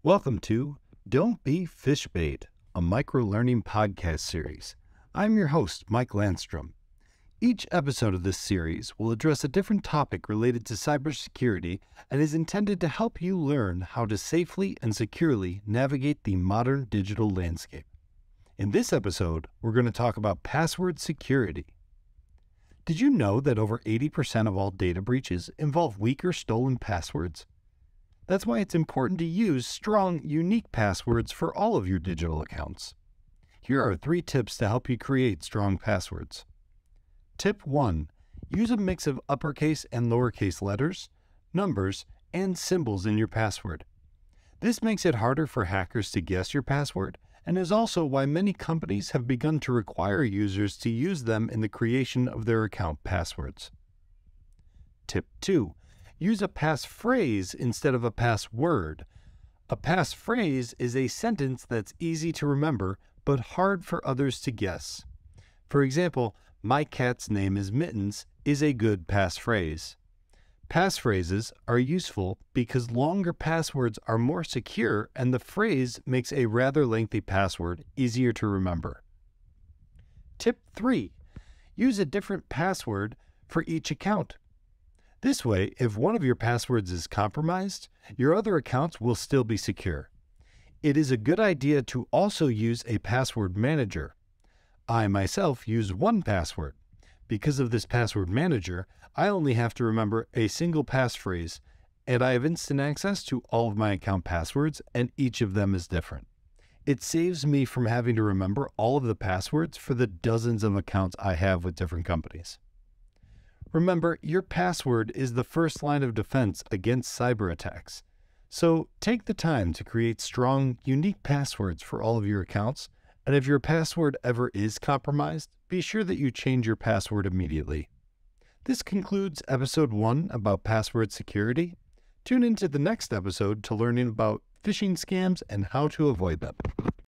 Welcome to Don't Be Fish Bait, a micro-learning podcast series. I'm your host, Mike Landstrom. Each episode of this series will address a different topic related to cybersecurity and is intended to help you learn how to safely and securely navigate the modern digital landscape. In this episode, we're going to talk about password security. Did you know that over 80% of all data breaches involve weak or stolen passwords? That's why it's important to use strong, unique passwords for all of your digital accounts. Here are 3 tips to help you create strong passwords. Tip 1. Use a mix of uppercase and lowercase letters, numbers, and symbols in your password. This makes it harder for hackers to guess your password, and is also why many companies have begun to require users to use them in the creation of their account passwords. Tip 2. Use a passphrase instead of a password. A passphrase is a sentence that's easy to remember, but hard for others to guess. For example, "My cat's name is Mittens" is a good passphrase. Passphrases are useful because longer passwords are more secure and the phrase makes a rather lengthy password easier to remember. Tip 3. Use a different password for each account. This way, if one of your passwords is compromised, your other accounts will still be secure. It is a good idea to also use a password manager. I myself use 1Password. Because of this password manager, I only have to remember a single passphrase, and I have instant access to all of my account passwords, and each of them is different. It saves me from having to remember all of the passwords for the dozens of accounts I have with different companies. Remember, your password is the first line of defense against cyber attacks. So take the time to create strong, unique passwords for all of your accounts, and if your password ever is compromised, be sure that you change your password immediately. This concludes episode 1 about password security. Tune into the next episode to learn about phishing scams and how to avoid them.